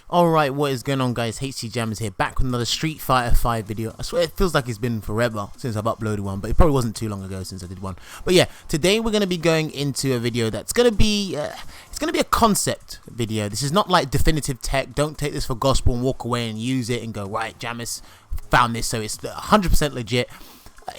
Alright, what is going on, guys? HC Jammers here, back with another Street Fighter 5 video. I swear it feels like it's been forever since I've uploaded one, but it probably wasn't too long ago since I did one. But yeah, today we're going to be going into a video that's going to be, it's going to be a concept video. This is not like definitive tech. Don't take this for gospel and walk away and use it and go, right, Jammers found this, so it's 100% legit.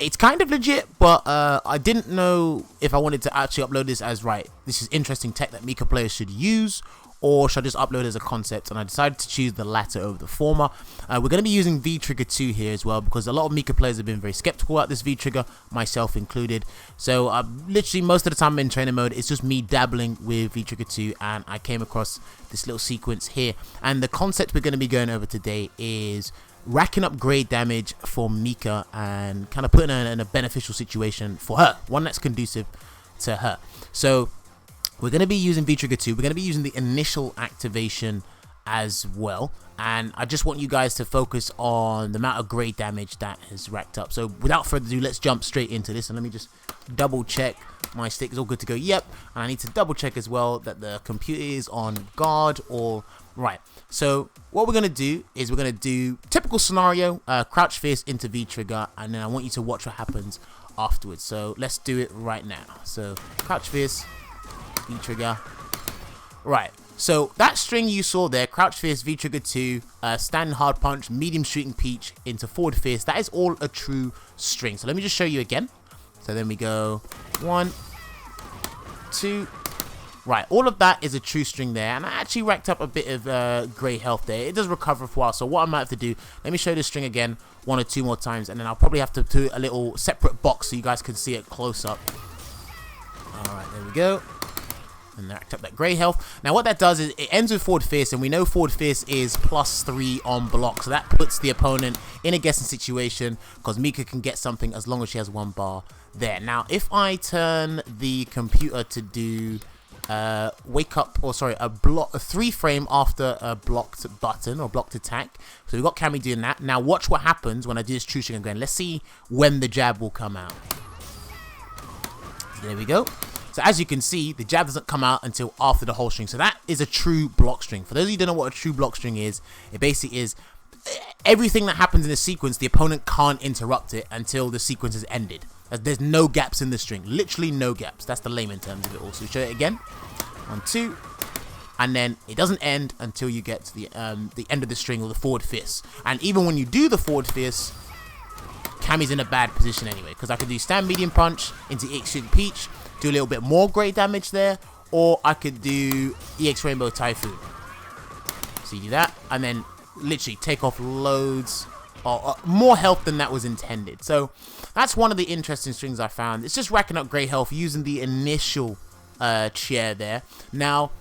It's kind of legit, but I didn't know if I wanted to actually upload this as, right, this is interesting tech that M.Shooting players should use, or should I just upload as a concept, and I decided to choose the latter over the former. We're going to be using V-Trigger 2 here as well, because a lot of M.Shooting players have been very skeptical about this V-Trigger, myself included. So literally most of the time in training mode, it's just me dabbling with V-Trigger 2, and I came across this little sequence here. And the concept we're going to be going over today is racking up grade damage for M.Shooting and kind of putting her in a beneficial situation for her, one that's conducive to her. So we're going to be using V-Trigger 2. We're going to be using the initial activation as well. And I just want you guys to focus on the amount of grade damage that has racked up. So without further ado, let's jump straight into this. And let me just double check my stick is all good to go. Yep. And I need to double check as well that the computer is on guard or right. So what we're going to do is we're going to do typical scenario, crouch fist into V-Trigger. And then I want you to watch what happens afterwards. So let's do it right now. So crouch fist, V-Trigger. Right, so that string you saw there, crouch fist, V-Trigger 2, standing hard punch, medium shooting peach into forward fist, that is all a true string. So let me just show you again. So then we go 1, 2, right, all of that is a true string there, and I actually racked up a bit of grey health there. It does recover for a while, so what I might have to do, let me show you the string again 1 or 2 more times, and then I'll probably have to do a little separate box so you guys can see it close up. Alright, there we go. And racked up that grey health. Now what that does is it ends with forward fist, and we know forward fist is +3 on block, so that puts the opponent in a guessing situation because M.Shooting can get something as long as she has 1 bar there. Now if I turn the computer to do wake up, or sorry, a 3 frame after a blocked button or blocked attack, so we've got Cammy doing that. Now watch what happens when I do this true string again. Let's see when the jab will come out. There we go. So as you can see, the jab doesn't come out until after the whole string. So that is a true block string. For those of you who don't know what a true block string is, it basically is everything that happens in the sequence, the opponent can't interrupt it until the sequence is ended. There's no gaps in the string. Literally no gaps. That's the layman terms of it all. So we show it again. 1, 2. And then it doesn't end until you get to the end of the string or the forward fist. And even when you do the forward fist, Cammy's in a bad position anyway, because I could do stand medium punch into H.Shooting Peach, do a little bit more grade damage there, or I could do EX Rainbow Typhoon. So you do that, and then literally take off loads, or more health than that was intended. So that's one of the interesting strings I found. It's just racking up great health using the initial chair there. Now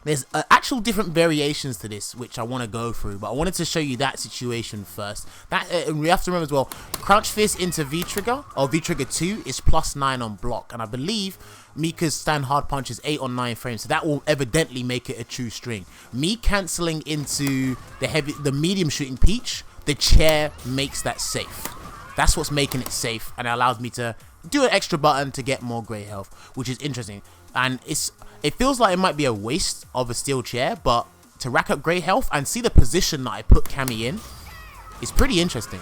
there's actual different variations to this, which I want to go through, but I wanted to show you that situation first. That we have to remember as well, crouch fist into V-Trigger, or V-Trigger 2 is +9 on block, and I believe M.Shooting's stand hard punch is 8 or 9 frames, so that will evidently make it a true string. Me cancelling into the medium shooting peach, the chair makes that safe. That's what's making it safe, and it allows me to do an extra button to get more grey health, which is interesting. And it feels like it might be a waste of a steel chair, but to rack up grey health and see the position that I put Cammy in is pretty interesting.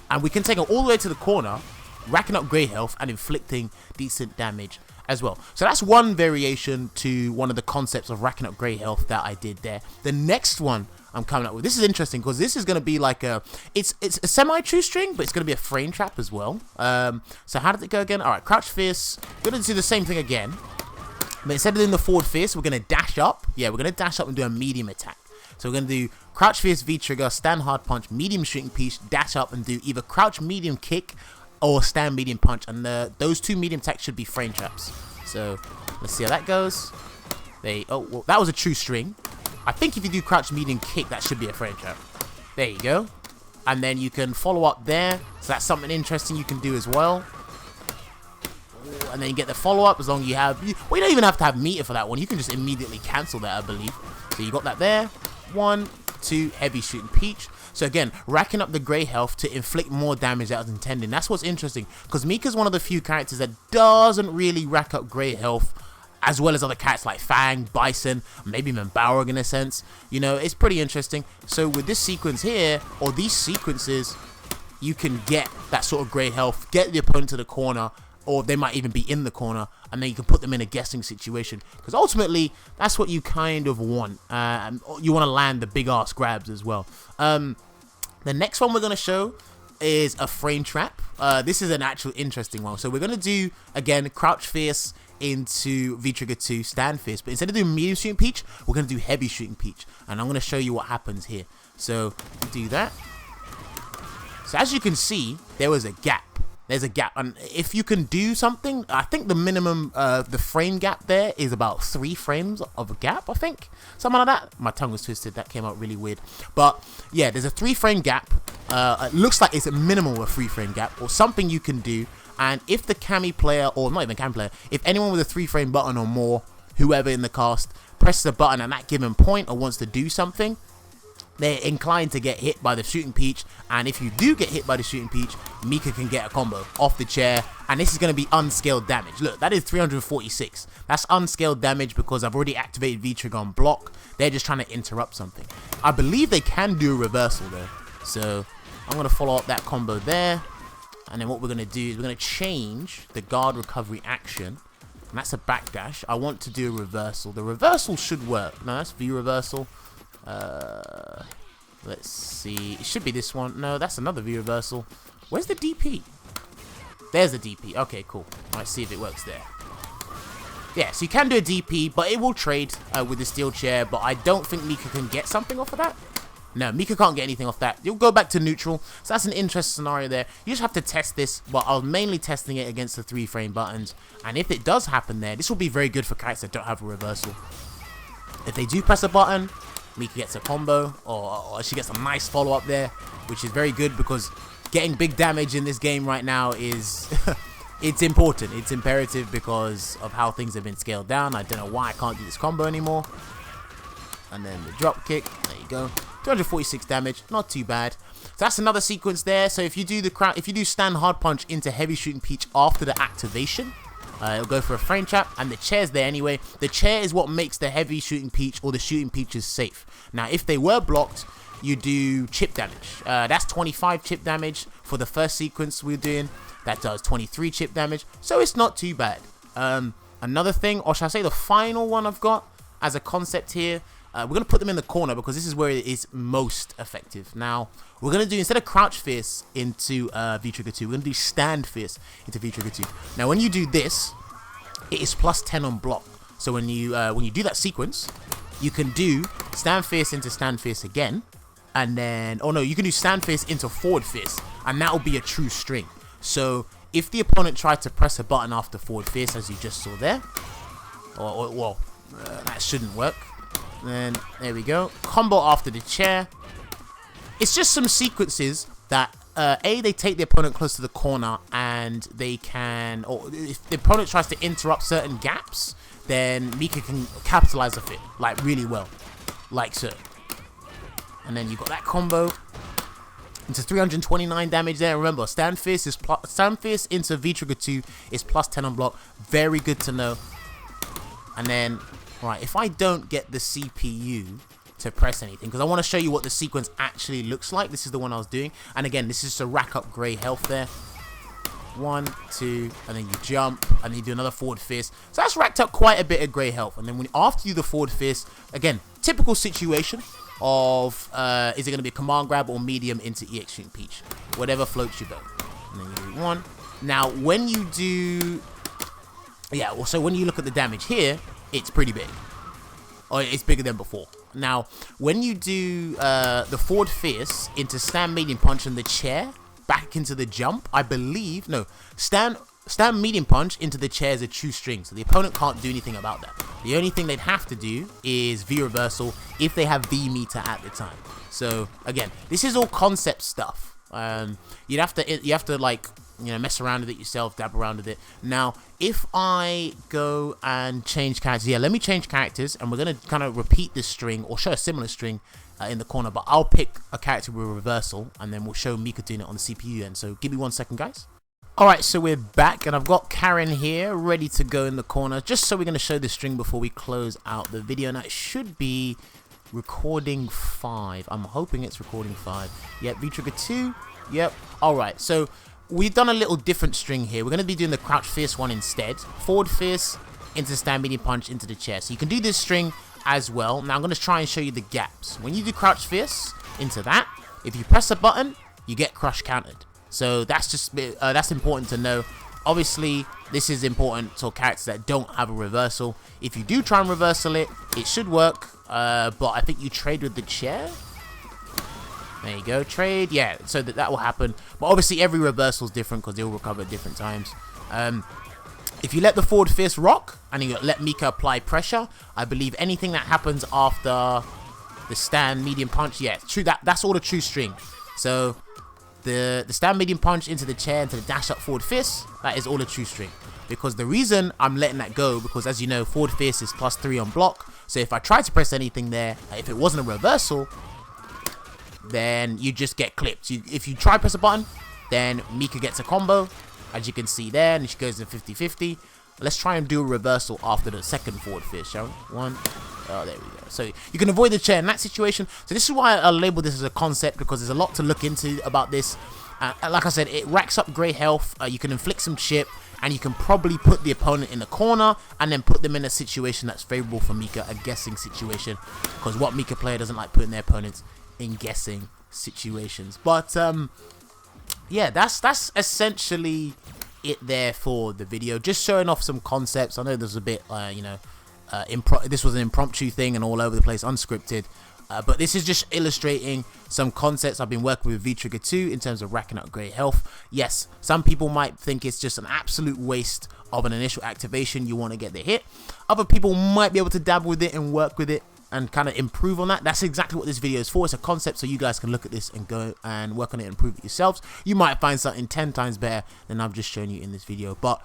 And we can take her all the way to the corner, racking up grey health and inflicting decent damage as well. So that's one variation to one of the concepts of racking up grey health that I did there. The next one I'm coming up with, this is interesting because this is going to be like it's a semi-true string, but it's going to be a frame trap as well. So how did it go again? Alright, crouch fist, we're going to do the same thing again, but instead of doing the forward fist, we're going to dash up. Yeah, we're going to dash up and do a medium attack. So we're going to do crouch fist, V-Trigger, stand hard punch, medium shooting peach, dash up and do either crouch medium kick or stand medium punch, and those 2 medium attacks should be frame traps. So let's see how that goes. Well, that was a true string. I think if you do crouch medium kick, that should be a frame trap. There you go. And then you can follow up there. So that's something interesting you can do as well. And then you get the follow up as long as you have... Well, you don't even have to have meter for that one. You can just immediately cancel that, I believe. So you got that there. 1, 2, heavy shooting peach. So again, racking up the grey health to inflict more damage that was intended. That's what's interesting, because M.Shooting is one of the few characters that doesn't really rack up grey health as well as other cats like Fang, Bison, maybe even Balrog in a sense. You know, it's pretty interesting. So with this sequence here, or these sequences, you can get that sort of great health, get the opponent to the corner, or they might even be in the corner, and then you can put them in a guessing situation. Because ultimately, that's what you kind of want. You want to land the big-ass grabs as well. The next one we're going to show is a frame trap. This is an actual interesting one. So we're going to do, again, Crouch Fierce into V-Trigger 2 Stand Fierce. But instead of doing medium shooting Peach, we're going to do heavy shooting Peach. And I'm going to show you what happens here. So do that. So as you can see, there was a gap. There's a gap, and if you can do something, I think the minimum, the frame gap there is about 3 frames of a gap, I think. Something like that. My tongue was twisted, that came out really weird. But yeah, there's a 3-frame gap. It looks like it's a minimum of a 3-frame gap, or something you can do. And if the Cami player, or not even Cami player, if anyone with a 3-frame button or more, whoever in the cast, presses a button at that given point or wants to do something, they're inclined to get hit by the Shooting Peach, and if you do get hit by the Shooting Peach, Mika can get a combo off the chair, and this is going to be unscaled damage. Look, that is 346. That's unscaled damage because I've already activated V-Trigger on block. They're just trying to interrupt something. I believe they can do a reversal though, so I'm going to follow up that combo there, and then what we're going to do is we're going to change the guard recovery action, and that's a backdash. I want to do a reversal. The reversal should work. No, that's V reversal. Let's see, it should be this one. No, that's another V reversal. Where's the DP? There's the DP. Okay, cool. Let's see if it works there. Yeah, so you can do a DP, but it will trade with the steel chair, but I don't think Mika can get something off of that. No, Mika can't get anything off that. You'll go back to neutral. So that's an interesting scenario there. You just have to test this, but I'm mainly testing it against the 3-frame buttons, and if it does happen there, this will be very good for characters that don't have a reversal. If they do press a button, Mika gets a combo, or she gets a nice follow-up there, which is very good because getting big damage in this game right now is it's important. It's imperative because of how things have been scaled down. I don't know why I can't do this combo anymore. And then the drop kick, there you go. 246 damage, not too bad. So that's another sequence there. So if you do stand hard punch into heavy shooting Peach after the activation, it'll go for a frame trap, and the chair's there anyway. The chair is what makes the heavy shooting Peach or the shooting Peaches safe. Now, if they were blocked, you do chip damage. That's 25 chip damage for the first sequence we're doing. That does 23 chip damage, so it's not too bad. Another thing, or should I say the final one I've got as a concept here, we're going to put them in the corner because this is where it is most effective. Now, we're going to do, instead of Crouch Fierce into V-Trigger 2, we're going to do Stand Fierce into V-Trigger 2. Now, when you do this, it is plus 10 on block. So when you do that sequence, you can do Stand Fierce into Stand Fierce again, and then, oh no, you can do Stand Fierce into Forward Fierce, and that will be a true string. So if the opponent tried to press a button after Forward Fierce, as you just saw there, that shouldn't work. Then there we go, combo after the chair. It's just some sequences that they take the opponent close to the corner, and they can, or if the opponent tries to interrupt certain gaps, then Mika can capitalize off it like really well, like so. And then you got that combo into 329 damage there. Remember, Stand Fierce into V-Trigger 2 is plus 10 on block. Very good to know. And then, right, if I don't get the CPU to press anything, because I want to show you what the sequence actually looks like. This is the one I was doing, and again, this is to rack up grey health there. 1, 2, and then you jump, and then you do another Forward Fierce. So that's racked up quite a bit of grey health. And then after you do the Forward Fierce, again, typical situation of is it going to be a command grab or medium into H.Shooting Peach, whatever floats your boat. And then you do 1. Now when you do, yeah, well, so when you look at the damage here, it's pretty big, or it's bigger than before. Now when you do the Forward Fierce into Stand Medium Punch and the chair back into the jump, I believe, no, stand medium punch into the chair is a true string, so the opponent can't do anything about that. The only thing they'd have to do is V reversal if they have V meter at the time. So again, this is all concept stuff. You have to like, you know, mess around with it yourself, dab around with it. Now, if I go and change characters, yeah, let me change characters, and we're gonna kind of repeat this string or show a similar string in the corner, but I'll pick a character with a reversal, and then we'll show Mika doing it on the CPU end. So give me 1 second, guys. Alright, so we're back and I've got Karen here ready to go in the corner, just so we're going to show the string before we close out the video. Now it should be recording 5. I'm hoping it's recording 5. Yep, V-trigger 2. Yep. Alright, so we've done a little different string here. We're going to be doing the crouch fierce one instead. Forward fierce into the stand medium punch into the chair. So you can do this string as well. Now I'm going to try and show you the gaps. When you do crouch fierce into that, if you press a button, you get crush countered. So that's just that's important to know. Obviously, this is important to characters that don't have a reversal. If you do try and reversal it, it should work. But I think you trade with the chair. There you go, trade. Yeah, so that will happen. But obviously, every reversal is different because they will recover at different times. If you let the forward fierce rock and you let Mika apply pressure, I believe anything that happens after the stand medium punch, yeah, true. That's all the true string. So the stand medium punch into the chair into the dash up forward fierce, that is all the true string. Because the reason I'm letting that go, because as you know, forward fierce is +3 on block. So if I try to press anything there, if it wasn't a reversal, then you just get clipped. If you try press a button, then Mika gets a combo, as you can see there, and she goes in 50-50. Let's try and do a reversal after the second forward fierce, shall we? One. Oh, there we go. So you can avoid the chair in that situation. So this is why I label this as a concept, because there's a lot to look into about this. Like I said, it racks up great health. You can inflict some chip, and you can probably put the opponent in the corner and then put them in a situation that's favorable for Mika, a guessing situation. Because what Mika player doesn't like putting their opponents in guessing situations. But yeah, that's essentially it there for the video. Just showing off some concepts. I know there's a bit, you know, this was an impromptu thing and all over the place, unscripted. But this is just illustrating some concepts I've been working with V-Trigger 2 in terms of racking up great health. Yes, some people might think it's just an absolute waste of an initial activation. You want to get the hit. Other people might be able to dabble with it and work with it and kind of improve on that. That's exactly what this video is for. It's a concept so you guys can look at this and go and work on it and improve it yourselves. You might find something 10 times better than I've just shown you in this video. But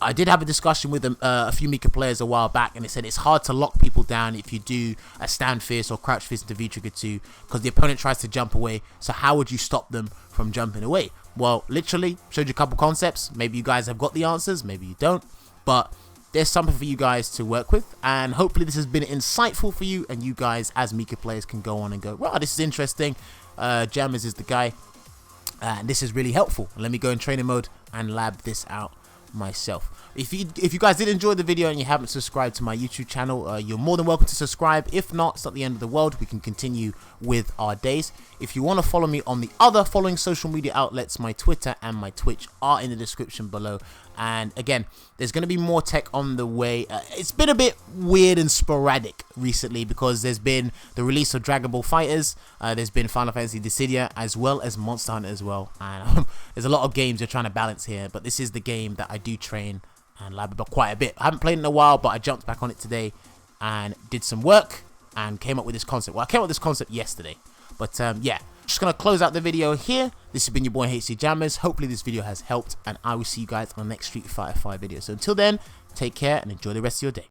I did have a discussion with a few Mika players a while back, and they said it's hard to lock people down if you do a stand fierce or crouch fierce into V-Trigger 2 because the opponent tries to jump away. So how would you stop them from jumping away? Well, literally showed you a couple concepts. Maybe you guys have got the answers, maybe you don't, but there's something for you guys to work with, and hopefully this has been insightful for you, and you guys as Mika players can go on and go, wow, this is interesting. Jammers is the guy, and this is really helpful. Let me go in training mode and lab this out myself. If you guys did enjoy the video and you haven't subscribed to my YouTube channel, you're more than welcome to subscribe. If not, it's not the end of the world. We can continue with our days. If you want to follow me on the other following social media outlets, my Twitter and my Twitch are in the description below. And again, there's going to be more tech on the way. It's been a bit weird and sporadic recently because there's been the release of Dragon Ball FighterZ, there's been Final Fantasy Dissidia, as well as Monster Hunter as well. And there's a lot of games you're trying to balance here, but this is the game that I do train and lab about quite a bit. I haven't played in a while, but I jumped back on it today and did some work and came up with this concept. Well, I came up with this concept yesterday, but yeah, just gonna close out the video here. This has been your boy HC Jammers. Hopefully this video has helped, and I will see you guys on the next Street Fighter 5 video. So until then, take care and enjoy the rest of your day.